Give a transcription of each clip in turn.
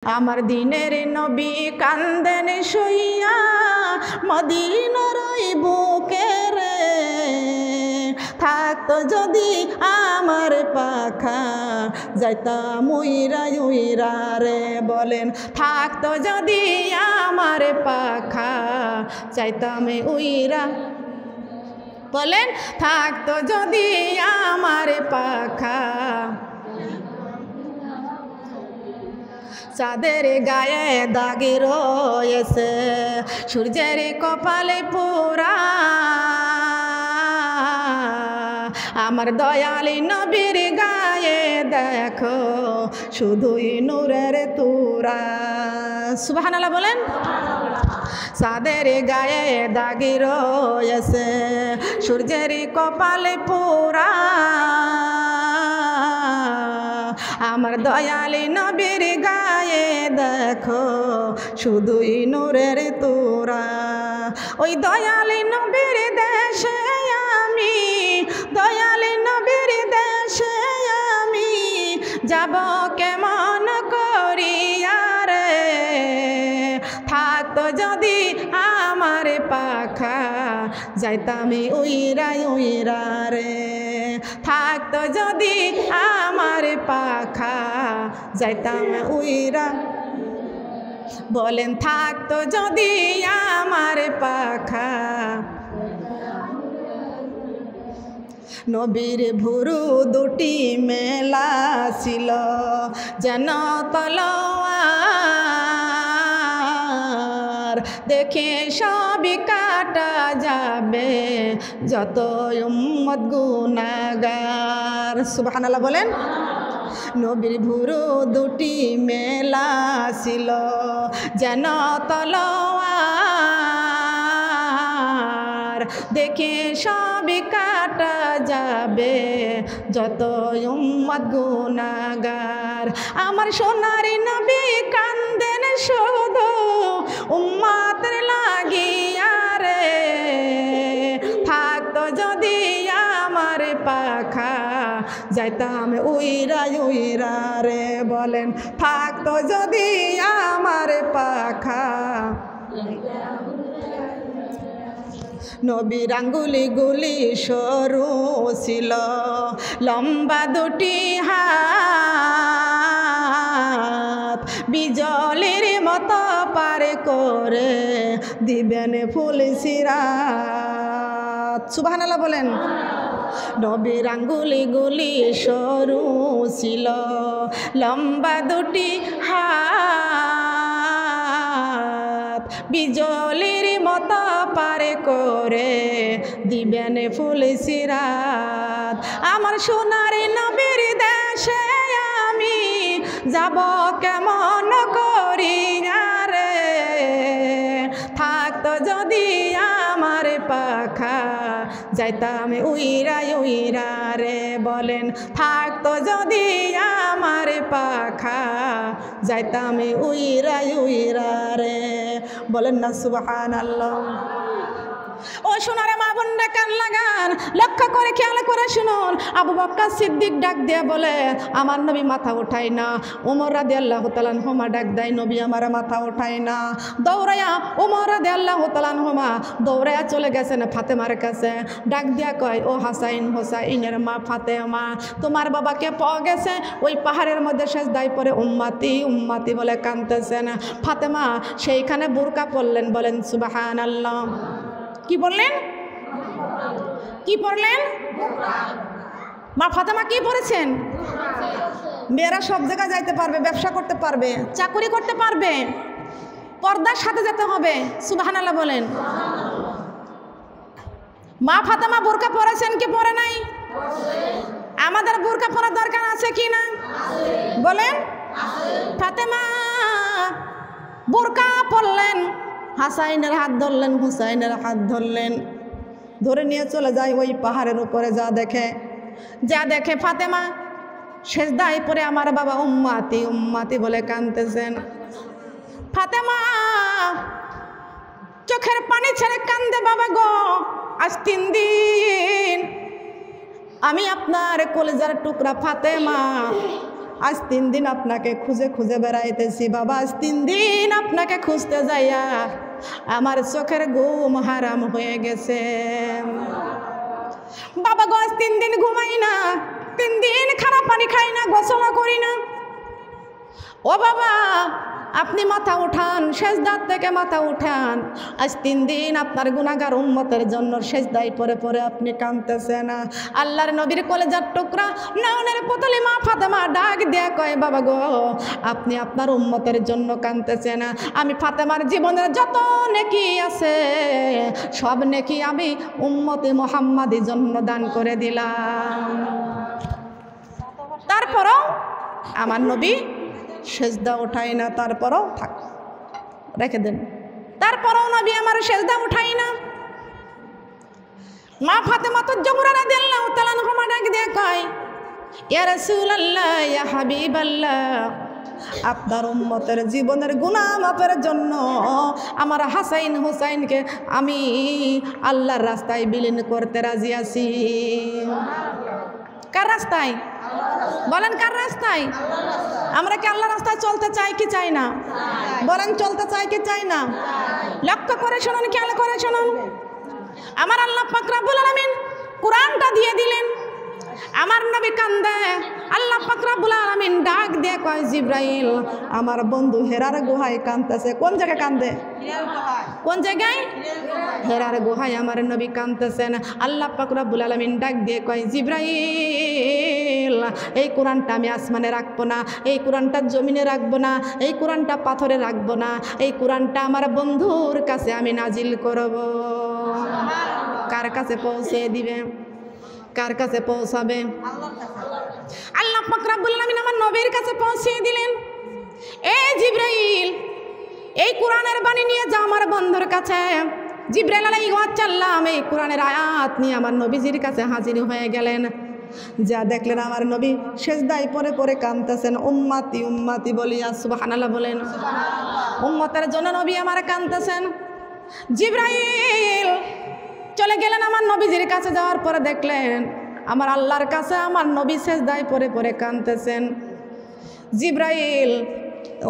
আমার দিনের নবী কান্দেন শুইয়া মদিনার ওই বুকে রে, থাকতো যদি আমার পাখা যাইতাম উইরা উইরা রে। বলেন থাকতো যদি আমার পাখা যাইতাম উইরা। বলেন থাকতো যদি আমার পাখা। চাঁদের গায়ে দাগি রয়েছে সূর্যের কপালে পোড়া, আমার দয়ালি নবীর গায়ে দেখো শুধুই নূরের তুরা। সুবহানাল্লাহ বলেন। চাঁদের গায়ে দাগি রয়েছে সূর্যের কপালে পোড়া, আমার দয়ালি নবীর গায়ে দেখো শুধুই নূরের তোরা। ওই দয়ালি নবীর দেশে আমি, দয়ালি নবীর দেশে আমি যাব কেমন করিয়া রে, থাকতো যদি আমার পাখা যাইতাম উইরা উইরা রে, থাকতো যদি আমার পাখা যাইতাম উইরা। বলেন থাকতো যদি আমার পাখা। নবীর ভুরু দুটি মেলা ছিল যেন তলোয়ার, দেখে সবই কাটা যাবে যত উম্মত গুনাহগার। সুবহানাল্লাহ বলেন। নবীর ভুরু দুটি মেলা ছিল যেন তলোয়ার, দেখে সবই কাটা যাবে যত উম্মত গুনাহগার। আমার সোনারি নবী কান্দেন শুধু উম্মতের লাগিয়া রে, থাকতো যদি আমার পাখা যাইতাম উইরা উইরা রে। বলেন থাকতো যদি আমার পাখা। নবীর আঙ্গুলি গুলি সরু ছিল, লম্বা দুটি হাত বিজলির মতো পার করে দিবেন ফুল সিরাত। সুবহানাল্লাহ বলেন। নবীর আঙ্গুলি গুলি সরু ছিল, লম্বা দুটি হাত বিজলির মতো পার করে দিবেন ফুল সিরাত। আমার সোনার নবীর দেশে আমি যাব কেমন করিয়া রে, থাকতো যদি আমার পাখা যাইতাম উইরা উইরা রে। বলেন থাকতো যদি আমার পাখা যাইতাম উইরা উইরা রে। বলেন না সুবহানাল্লাহ। ও সোনারে মা বোনরা কান লাগান, লক্ষ্য করে খেয়াল করে শুনুন। আবু বকর সিদ্দিক ডাক দিয়ে বলে আমার নবী মাথা উঠাই না। ওমর রাদিয়াল্লাহু তাআলা আনহুমা ডাক দেয় নবী আমার মাথা উঠাই না। দৌড়ায়া ওমর রাদিয়াল্লাহু তাআলা আনহুমা দৌড়ায়া চলে গেছেন ফাতেমার কাছে। ডাক দিয়া কয় ও হাসাইন হোসাইনের মা ফাতেমা, তোমার বাবাকে পাওয়া গেছে ওই পাহাড়ের মধ্যে সেজদায় পড়ে উম্মতি উম্মতি বলে কাঁদতেছেন। ফাতেমা সেইখানে বুরকা পরলেন। বলেন সুবহানাল্লাহ। কি বললেন? কি পড়লেন? মা ফাতেমা কি পড়েছেন? মেয়েরা সব জায়গায় যাইতে পারবে, ব্যবসা করতে পারবে, চাকরি করতে পারবে, পর্দার সাথে যেতে হবে। সুবহানাল্লাহ বলেন। মা ফাতেমা বোরকা পরেছেন কি পরে নাই? আমাদের বোরকা পরার দরকার আছে কি না? বলেন। ফাতেমা বোরকা পরলেন, হাসাইনের হাত ধরলেন, হুসাইনের হাত ধরলেন, ধরে নিয়ে চলে যায় ওই পাহাড়ের উপরে। যা দেখে ফাতেমা সেজদায় পড়ে আমার বাবা উম্মতি উম্মতি বলে কাঁদতেছেন। ফাতেমা চোখের পানি ছেড়ে কান্দে, বাবা গো আজ 3 দিন আমি আপনার কলেজার টুকরা ফাতেমা আজ 3 দিন আপনাকে খুঁজে খুঁজে বেড়াইতেছি বাবা, আজ 3 দিন আপনাকে খুঁজতে যাইয়া আমার চোখের ঘুম হারাম হয়ে গেছে বাবা গো। আজ 3 দিন ঘুমাই না, 3 দিন খারাপ পানি খাই না, গোসল করি না। ও বাবা আপনি মাথা উঠান, সেজদার থেকে মাথা উঠান। আজ 3 দিন আপনার গুনাহগার উম্মতের জন্য সেজদায় পড়ে পড়ে আপনি কাঁদতেছেন। আল্লাহর নবীর কলেজার টুকরা নয়নের পুতলি মা ফাতেমা ডাক দিয়ে কয় বাবা গো আপনি আপনার উম্মতের জন্য কাঁদতেছেন, আমি ফাতেমার জীবনের যত নেকি আছে সব নেকি আমি উম্মতে মুহাম্মাদির জন্য দান করে দিলাম। তারপরও আমার নবী সেজদা উঠাই না, তারপরও থাক রেখে দেন, তারপরও নবী আমার সেজদা উঠাই না। মা ফাতেমা তো জোহরা রাদিয়াল্লাহু তাআলা আনহা ডাক দিয়ে কয় ইয়া রাসূলুল্লাহ ইয়া হাবিবাল্লাহ, আপনার উম্মতের জীবনের গুনাহ মাফের জন্য আমার হাসাইন হুসাইনকে আমি আল্লাহর রাস্তায় বিলীন করতে রাজি আছি। কার রাস্তায় বলেন, কার রাস্তায়? আমরা কি আল্লাহর রাস্তায় চলতে চাই কি চাই না? বলেন চলতে চাই কি চাই না? লক্ষ্য করে শুনুন, খেয়াল করে শুনুন। আমার আল্লাহ পাক রব্বুল আলামিন কোরআনটা দিয়ে দিলেন, আমার নবী কান্দে, আল্লাহ পাক রব্বুল আলামিন ডাক দিয়ে কয় জিবরাইল আমার বন্ধু হেরার গুহায় কাঁদতেছে। কোন জায়গায় কান্দে? কোন জায়গায়? হেরার গুহায় আমার নবী কাঁদতেছেন। আল্লাহ পাক রব্বুল আলামিন ডাক দিয়ে কয় জিবরাইল এই কোরআনটা আমি আসমানে রাখবো না, এই কোরআনটা জমিনে রাখবো না, এই কোরআনটা পাথরে রাখবো না, এই কোরআনটা আমার বন্ধুর কাছে আমি নাজিল করব। কার কাছে পৌঁছে দিবে? কার কাছে পৌঁছাবে? আল্লাহ পাক রব্বুল আলামিন আমার নবীর কাছে পৌঁছে দিলেন। এই জিবরাইল এই কোরআনের বাণী নিয়ে যাও আমার বন্ধুর কাছে। জিবরাইল আলাইহিস সালাম এই কোরআনের আয়াত নিয়ে আমার নবীজির কাছে হাজির হয়ে গেলেন। যা দেখলেন আমার নবী সেজদায় পড়ে পড়ে কাঁদতেছেন, উম্মতি উম্মতি বলিয়া সুবহানাল্লাহ বলেন। উম্মতের জন্য নবী আমার কাঁদতেছেন। জিবরাইল চলে গেলেন আমার নবীজির কাছে, যাওয়ার পরে দেখলেন আমার আল্লাহর কাছে আমার নবী সেজদায় পড়ে পড়ে কাঁদতেছেন। জিবরাইল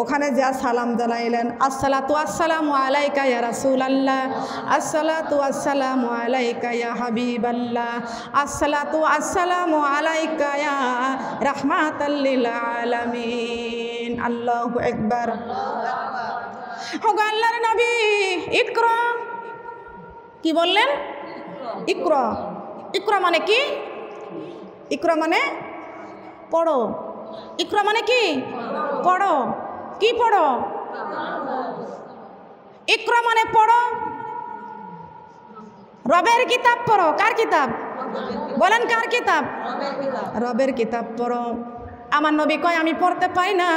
ওখানে যা সালাম জানাইলেন, আসসালাতু আসসালামু আলাইকা ইয়া রাসূলুল্লাহ, আসসালাতু আসসালামু আলাইকা ইয়া হাবিবাল্লাহ, আসসালাতু আসসালামু আলাইকা ইয়া রাহমাতাল লিল আলামিন। আল্লাহু আকবার। ওগো আল্লাহর নবী ইকরা, কি বললেন? ইকরা। ইকরা মানে কি? ইকরা মানে পড়ো। ইকরা মানে কি? পড়ো। কি পড়ো? ইকরা মানে পড়ো, রবের কিতাব পড়ো। কার কিতাব? বলেন কার কিতাব? রবের কিতাব পড়ো। আমার নবী কয় আমি পড়তে পারি না,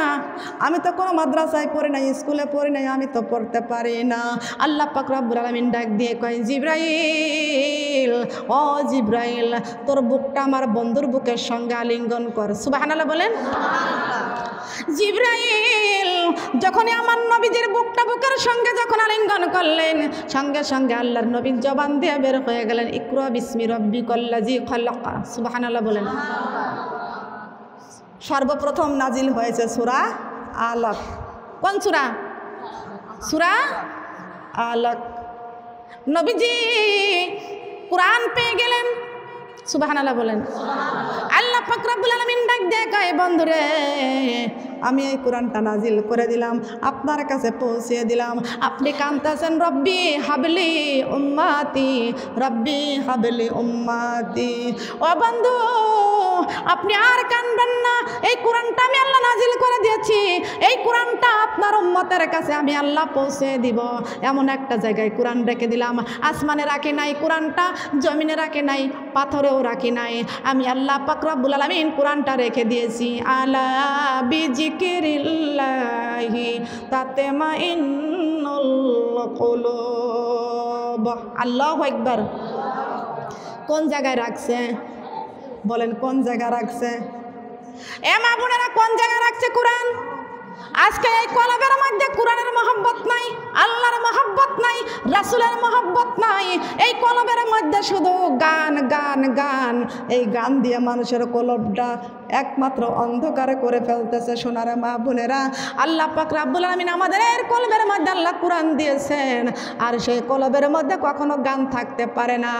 আমি তো কোনো মাদ্রাসায় পড়ি নাই, স্কুলে পড়ি নাই, আমি তো পড়তে পারি না। আল্লাহ পাক রব্বুল আলামিন ডাক দিয়ে কয় জিবরাইল, ও জিবরাইল তোর বুকটা আমার বন্ধুর বুকের সঙ্গে আলিঙ্গন কর। সুবহানাল্লাহ বলেন। জিবরাইল যখনই আমার নবীজির বুকটা বুকের সঙ্গে যখন আলিঙ্গন করলেন, সঙ্গে সঙ্গে আল্লাহর নবীর জবান দিয়ে বের হয়ে গেলেন ইকরা বিসমি রাব্বিকাল্লাযী খালাক। সুবহানাল্লাহ বলেন। সর্বপ্রথম নাজিল হয়েছে সূরা আলাক। কোন সূরা? সূরা আলাক। নবীজি কোরআন পেয়ে গেলেন। সুবহানাল্লাহ বলেন। আল্লাহ পাক রব্বুল আলামিন ডাক দিয়ে কয় বন্ধুরে আমি এই কোরআনটা নাজিল করে দিলাম, আপনার কাছে পৌঁছে দিলাম, আপনি কাঁদতেছেন রব্বি হাবলি উম্মাতি, রব্বি হাবলি উম্মাতি। ও বন্ধু আপনি আর কাঁদবেন না, এই কোরআনটা আমি আল্লাহ নাজিল করে দিয়েছি, এই কোরআনটা আপনার উম্মতের কাছে আমি আল্লাহ পৌঁছে দিব। এমন একটা জায়গায় কোরআন রেখে দিলাম, আসমানে রাখি নাই কোরআনটা, জমিনে রাখি নাই, পাথরেও রাখি নাই, আমি আল্লাহ পাক রব্বুল আলামিন কোরআনটা রেখে দিয়েছি। আলা বিজিক্রিল্লাহি তাতমাইন্নুল কুলুব। আল্লাহু আকবার। কোন জায়গায় রাখছে? বলেন কোন জায়গায় রাখছে? এ মা বোনেরা কোন জায়গায় রাখছে কোরআন? আজকে এই কলবের মধ্যে কোরআনের মহব্বত নাই, আল্লাহর মহব্বত নাই, রাসূলের মহব্বত নাই, এই কলবের মধ্যে শুধু গান গান গান। এই গান দিয়ে মানুষের কলবটা একমাত্র অন্ধকারে করে ফেলতেছে। সোনার মা বোনেরা, আল্লাহ পাক রব্বুল আলামিন আমাদের কলবের মধ্যে আল্লাহ কোরআন দিয়েছেন, আর সেই কলবের মধ্যে কখনো গান থাকতে পারে না।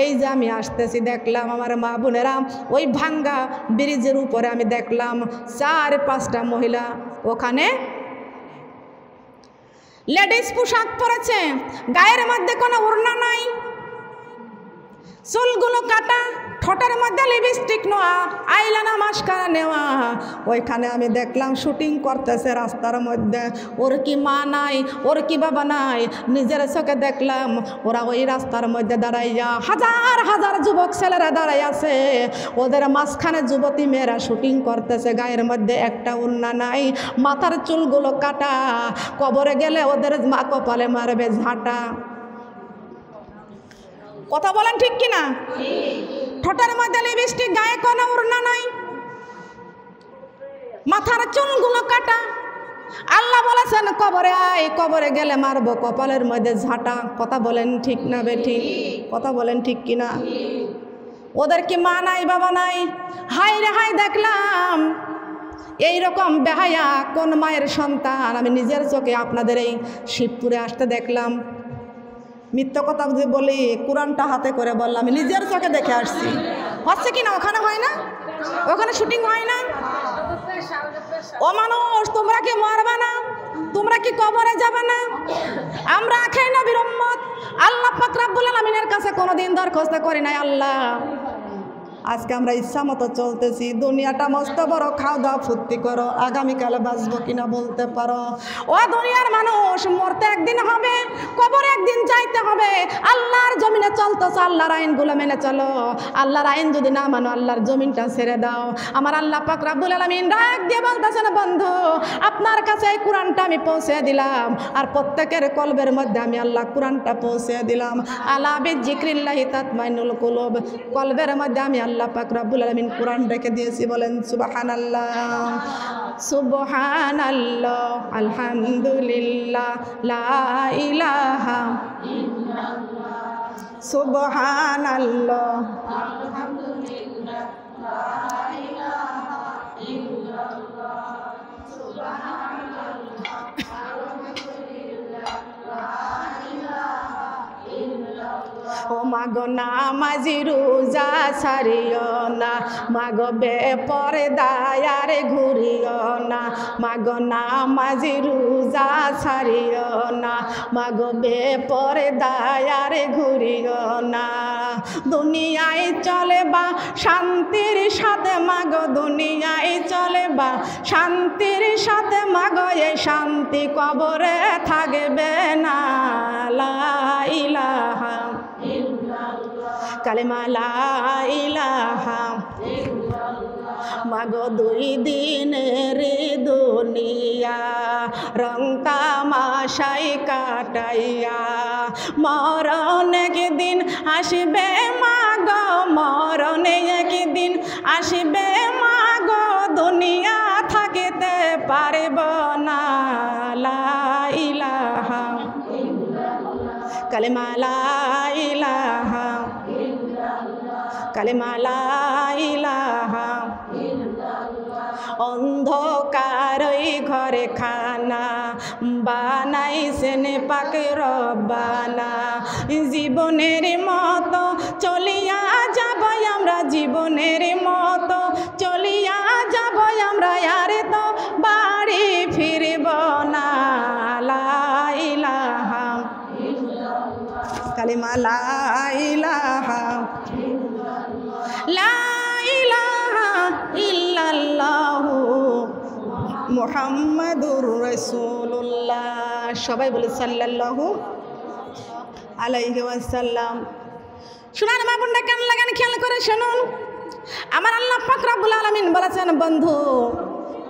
এই যে আমি আসতেছি দেখলাম আমার মা বোনেরা, ওই ভাঙ্গা ব্রিজের উপরে আমি দেখলাম 4-5টা মহিলা ওখানে লেডিস পোশাক পরেছে, গায়ের মধ্যে কোনো ওড়না নাই, চুলগুলো কাটা, ঠোঁটের মধ্যে লিপস্টিক নেওয়া, আইলানা মাস্কারা নেওয়া। ওইখানে আমি দেখলাম শুটিং করতেছে রাস্তার মধ্যে। ওর কি মা নাই, ওর কি বাবা নাই, নিজের চোখে দেখলাম ওরা ওই রাস্তার মধ্যে দাঁড়াইয়া, হাজার হাজার যুবক ছেলেরা দাঁড়াই আছে, ওদের মাঝখানে যুবতী মেয়েরা শুটিং করতেছে। গায়ের মধ্যে একটা ওড়না নাই, মাথার চুলগুলো কাটা, কবরে গেলে ওদের মা কপালে মারবে ঝাঁটা। কথা বলেন ঠিক কিনা? ঠোঁটের মধ্যে লিপস্টিক, গায়ে কোনো ওড়না নাই, মাথার চুলগুলো কাটা। আল্লাহ বলেছেন কবরে আয়, কবরে গেলে মারবো কপালের মধ্যে ঝাঁটা। কথা বলেন ঠিক না বেঠিক? কথা বলেন ঠিক কিনা? ওদের কি মা নাই, বাবা নাই? হাই রে হাই, দেখলাম এইরকম বেহায়া কোন মায়ের সন্তান আমি নিজের চোখে আপনাদের এই শিবপুরে আসতে দেখলাম। মিথ্যা কথা যে বলি, কোরআনটা হাতে করে বললাম, আমি নিজের চোখে দেখে আসছি। হচ্ছে কি না? ওখানে হয় না? ওখানে শুটিং হয় না? ও মানুষ, তোমরা কি মরবে না? তোমরা কি কবরে যাবে না? আমরা আখের নবীর উম্মত, আল্লাহ পাক রব্বুল আলামিনের কাছে কোনোদিন দরখাস্ত করি নাই, আল্লাহ আজকে আমরা ইচ্ছা মতো চলতেছি, দুনিয়াটা মস্ত বড়, খাও দাও ফুর্তি করো, আগামীকালে বাঁচবো কিনা বলতে পারো? ও দুনিয়ার মানুষ, মরতে একদিন হবে, কবরে একদিন যাইতে হবে। আল্লাহর জমিনে চলতেছো, আল্লাহর আইনগুলো মেনে চলো। আল্লাহর আইন যদি না মানো, আল্লাহর জমিনটা ছেড়ে দাও। আমার আল্লাহ পাক রব্বুল আলামিন ডাক দিয়ে বলতেছেন, বন্ধু আপনার কাছে এই কোরআনটা আমি পৌঁছে দিলাম, আর প্রত্যেকের কলবের মধ্যে আমি আল্লাহ কোরআনটা পৌঁছে দিলাম। আলা বিযিক্রিল্লাহি তাতমাইনুল কুলুব, কলবের মধ্যে আমি আল্লাহ পাক রব্বুল আলামিন কোরআন রেখে দিয়েছি। বলেন সুবহানাল্লাহ, সুবহানাল্লাহ, আলহামদুলিল্লাহ, লা ইলাহা ইল্লাল্লাহ, সুবহানাল্লাহ, আলহামদুলিল্লাহ, লা ইলাহা ইল্লাল্লাহ, সুবহানাল্লাহ, আলহামদুলিল্লাহ, লা ইলাহা ইল্লাল্লাহ। ও মাগো নামাজি রোজা ছাড়িও না, মাগো বেপরদায় আর ঘুরিও না, মাগো নামাজি রোজা ছাড়িও না, মাগো বেপরদায় আর ঘুরিও না। দুনিয়ায় চলে বা শান্তির সাথে, মাগো দুনিয়ায় চলে বা শান্তির সাথে, মাগো এই শান্তি কবরে থাকবে না। লা ইলাহা কালেমা লা ইলাহা মাগো দুই দিনের দুনিয়া রং তামাশাই কাটাইয়া, মরণ একদিন আসবে মাগো, মরণ একদিন আসবে মাগো, দুনিয়া থাকিতে পারব না। লা ইলাহা কালেমা লা ইলাহা কালেমা লা ইলাহা। অন্ধকারই ঘরে খানা বানাইছেন পাক রব্বানা, জীবনের মতো চলিয়া যাব আমরা, জীবনের মতো চলিয়া যাব আমরা, আর তো বাড়ি ফিরব না। লা ইলাহা কালেমা লা ইলাহা লা ইলাহা ইল্লাল্লাহু মুহাম্মাদুর রাসূলুল্লাহ। সবাই বলে সাল্লাল্লাহু আলাইহি ওয়াসাল্লাম। শুনান মা বোনরা, কেন লাগান খেয়াল করে শুনুন। আমার আল্লাহ পাক রব্বুল আলামিন বলেছেন, বন্ধু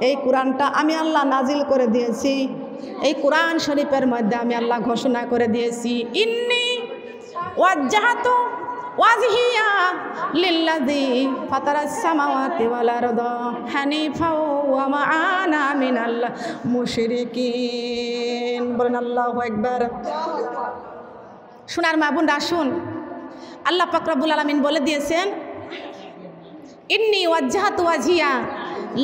এই কোরআনটা আমি আল্লাহ নাজিল করে দিয়েছি। এই কোরআন শরীফের মধ্যে আমি আল্লাহ ঘোষণা করে দিয়েছি, ইন্নী ওয়াজ্জাহাতু ওয়াজহিয়া লিল্লাযী ফাতারাস সামাওয়াতি ওয়াল আরদা হানিফা ওয়া মা আনা মিনাল মুশরিকিন। বলেন আল্লাহু আকবার। সোনার মা বোনরা আসুন, আল্লাহ পাক রব্বুল আলামিন বলে দিয়েছেন ইন্নী ওয়াজ্জাহাতু ওয়াজহিয়া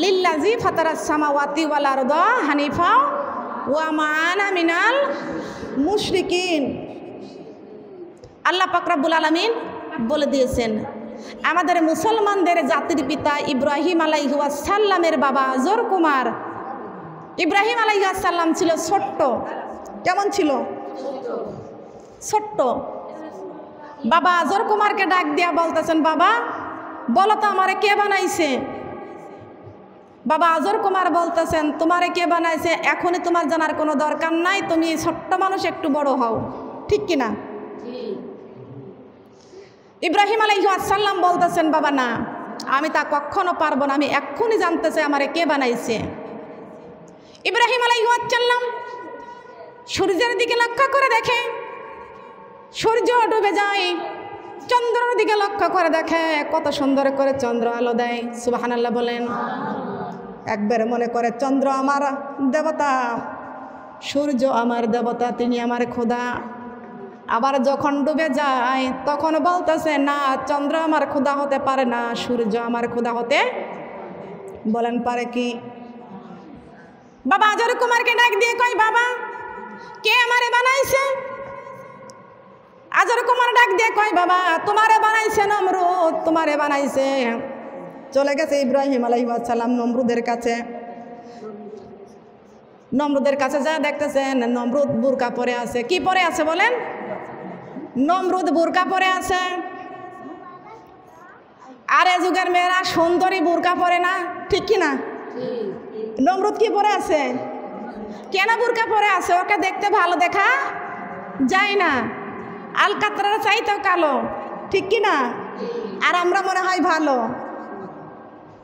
লিল্লাযী ফাতারাস সামাওয়াতি ওয়াল আরদা হানিফা ওয়া মা আনা মিনাল মুশরিকিন। আল্লাহ পাক রব্বুল আলামিন বলে দিয়েছেন আমাদের মুসলমানদের জাতির পিতা ইব্রাহিম আলাইহিস সালামের বাবা আজর কুমার। ইব্রাহিম আলাইহিস সালাম ছিল ছোট্ট। কেমন ছিল? ছোট্ট। বাবা আজর কুমারকে ডাক দিয়া বলতেছেন বাবা বলো তো আমারে কে বানাইছে? বাবা আজর কুমার বলতেছেন তোমারে কে বানাইছে এখনই তোমার জানার কোনো দরকার নাই, তুমি ছোট্ট মানুষ একটু বড় হও, ঠিক কিনা? ইব্রাহিম আলাইহিস সালাম বলতেছেন বাবা না, আমি তা কখনো পারবো না, আমি এক্ষুনি জানতে চাই আমারে কে বানাইছে। ইব্রাহিম আলাইহিস সালাম সূর্যের দিকে লক্ষ্য করে দেখে সূর্য ডুবে যায়, চন্দ্রের দিকে লক্ষ্য করে দেখে কত সুন্দর করে চন্দ্র আলো দেয়। সুবহানাল্লাহ বলেন। একবার মনে করে চন্দ্র আমার দেবতা, সূর্য আমার দেবতা, তিনি আমার খোদা। আবার যখন ডুবে যায় তখন বলতেছে না, চন্দ্র আমার খোদা হতে পারে না, সূর্য আমার খোদা হতে বলেন পারে কি? বাবা আজর কুমারকে ডাক দিয়ে কয় বাবা কে আমারে বানাইছে? আজর কুমার ডাক দিয়ে কয় বাবা তোমারে বানাইছে নমরুদ, তোমারে বানাইছে। চলে গেছে ইব্রাহিম আলাইহিস সালাম নমরুদের কাছে। নমরুদের কাছে যা দেখতেছেন নমরুদ বুরকা পরে আছে। কি পরে আছে বলেন? নমরুদ বুরকা পরে আছে। আর এ যুগের মেয়েরা সুন্দরী বুরকা পরে না, ঠিক কিনা? নমরুদ কি পরে আছে? কেন বুরকা পরে আছে? ওকে দেখতে ভালো দেখা যায় না, আলকাতরার চাইতেও কালো, ঠিক কিনা? আর আমরা মনে হয় ভালো,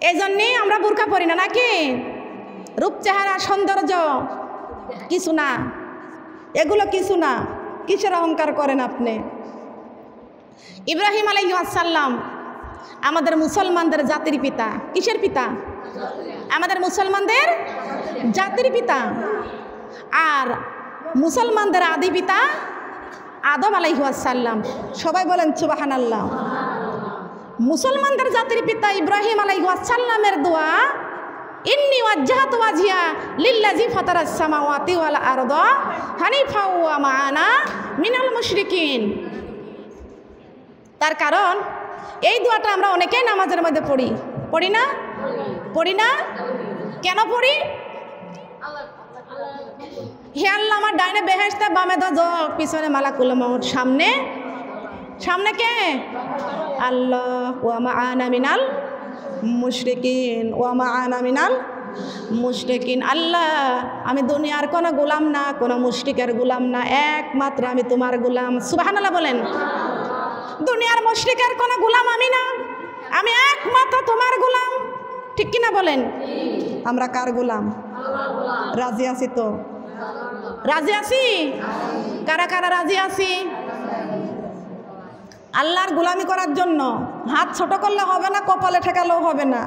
এই জন্যেই আমরা বুরকা পরি না, নাকি? রূপ চেহারা সৌন্দর্য কিছু না, এগুলো কিছু না। কিসের অহংকার করেন আপনি? ইব্রাহিম আলাইহিস সালাম আমাদের মুসলমানদের জাতির পিতা। কিসের পিতা? আমাদের মুসলমানদের জাতির পিতা। আর মুসলমানদের আদি পিতা আদম আলাইহিস সালাম। সবাই বলেন সুবহানাল্লাহ। মুসলমানদের জাতির পিতা ইব্রাহিম আলাইহিস সালামের দোয়া ইন্নী ওয়াজ্জাহাতু ওয়াজহিয়া লিল্লাযী ফাতারাস সামাওয়াতি ওয়াল আরদা হানিফা ওয়া মা আনা মিনাল মুশরিকিন। তার কারণ এই দোয়াটা আমরা অনেকেই নামাজের মধ্যে পড়ি, পড়ি না? পড়ি না? কেন পড়ি? হে আল্লাহ আমার ডাইনে বেহেশতে, বামে দোজখ, পিছনে মালাকুল মউত, সামনে সামনে কে? আল্লাহ। ওয়া মা আনা মিনাল মুশরিকিন, ওয়া মা আনা মিনাল মুশরিকিন। আল্লাহ আমি দুনিয়ার কোনো গোলাম না, কোনো মুশরিকের গোলাম না, একমাত্র আমি তোমার গোলাম। সুবহানাল্লাহ বলেন। দুনিয়ার মুশরিকের কোনো গোলাম আমি না, আমি একমাত্র তোমার গোলাম, ঠিক কিনা বলেন? আমরা কার গোলাম? রাজি আছি তো? রাজি আছি? কারা কারা রাজি আছি? আল্লাহর গোলামি করার জন্য হাত ছোট করলে হবে না, কপালে ঠেকালেও হবে না,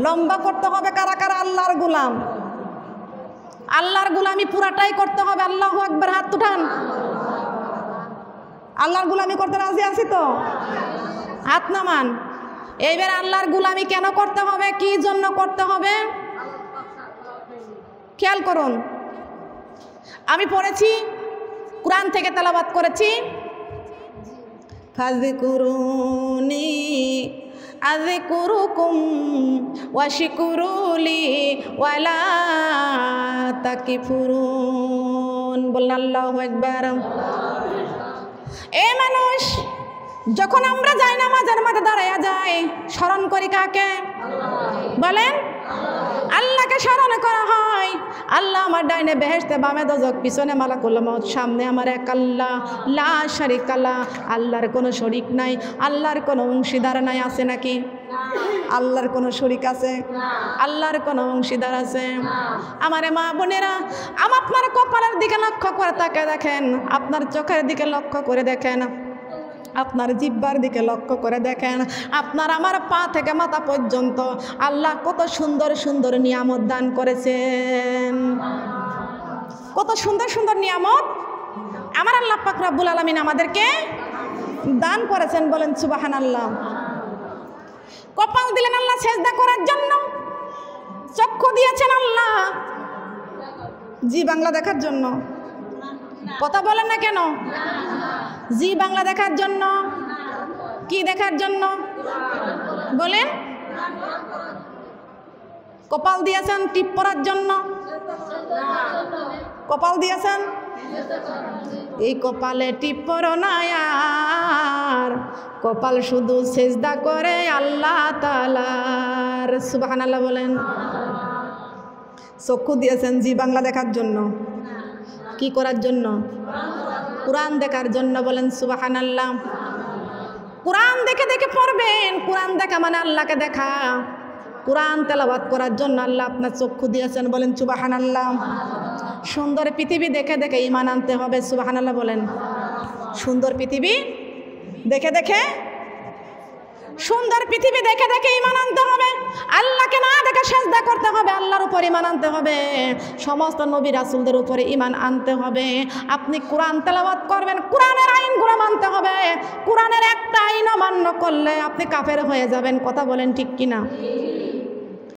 লম্বা করতে হবে। কারা কারা আল্লাহর গোলাম? আল্লাহর গোলামি পুরাটাই করতে হবে। আল্লাহু আকবার, হাত উঠান। আল্লাহর গোলামি করতে রাজি আছি তো? হাত নামান। এইবার আল্লাহর গোলামি কেন করতে হবে, কি জন্য করতে হবে খেয়াল করুন। আমি পড়েছি, কোরআন থেকে তেলাওয়াত করেছি, ফাযকুরুনি আযকুরুকুম ওয়াশকুরুলি ওয়ালা তাকফুরুন। বললেন আল্লাহু আকবার। এ মানুষ, যখন আমরা যাই নামাজের মধ্যে দাঁড়াইয়া যাই, স্মরণ করি কাকে? বলেন। আল্লাহকে স্মরণ করা হয়। আল্লাহ আমার ডাইনে বেহেশতে, বামে দোজখ, পিছনে মালাকুল মউত, সামনে আমার এক আল্লাহ, লা শারিকা লাহ, আল্লাহর কোনো শরীক নাই, আল্লাহর কোনো অংশীদার নাই। আছে নাকি? আল্লাহর কোনো শরীক আছে? আল্লাহর কোনো অংশীদার আছে? আমারে মা বোনেরা, আপনার কপালের দিকে লক্ষ্য করে তাকে দেখেন, আপনার চোখের দিকে লক্ষ্য করে দেখেন, আপনার জিহ্বার দিকে লক্ষ্য করে দেখেন, আপনার আমার পা থেকে মাথা পর্যন্ত আল্লাহ কত সুন্দর সুন্দর নিয়ামত দান করেছেন। কত সুন্দর সুন্দর নিয়ামত আমার আল্লাহ পাক রব্বুল আলামিন আমাদেরকে দান করেছেন। বলেন সুবহানাল্লাহ। কপাল দিলেন আল্লাহ সেজদা করার জন্য, চক্ষু দিয়েছেন আল্লাহ জি বাংলা দেখার জন্য। কথা বলেন না কেন? জি বাংলা দেখার জন্য। কি দেখার জন্য বলেন? কপাল দিয়েছেন টিপ পরার জন্য। কপাল দিয়েছেন, এই কপালে টিপ পরো না আর, কপাল শুধু সেজদা করে আল্লাহ তাআলার। সুবহানাল্লাহ বলেন। চক্ষু দিয়েছেন জি বাংলা দেখার জন্য। কি করার জন্য? কোরআন দেখার জন্য। বলেন সুবহানাল্লাহ। কোরআন দেখে দেখে পড়বেন। কোরআন দেখা মানে আল্লাহকে দেখা। কোরআন তেলাওয়াত করার জন্য আল্লাহ আপনার চক্ষু দিয়েছেন। বলেন সুবহানাল্লাহ। সুন্দর পৃথিবী দেখে দেখে ঈমান আনতে হবে। সুবহানাল্লাহ বলেন। সুন্দর পৃথিবী দেখে দেখে, সুন্দর পৃথিবী দেখে দেখে ঈমান আনতে হবে। আল্লাহকে না দেখে সিজদা করতে হবে, আল্লাহর উপর ঈমান আনতে হবে, সমস্ত নবী রাসূলদের উপরে ঈমান আনতে হবে। আপনি কোরআন তেলাওয়াত করবেন, কোরআনের আইনগুলো মানতে হবে। কোরআনের একটা আইন অমান্য করলে আপনি কাফের হয়ে যাবেন। কথা বলেন ঠিক কিনা?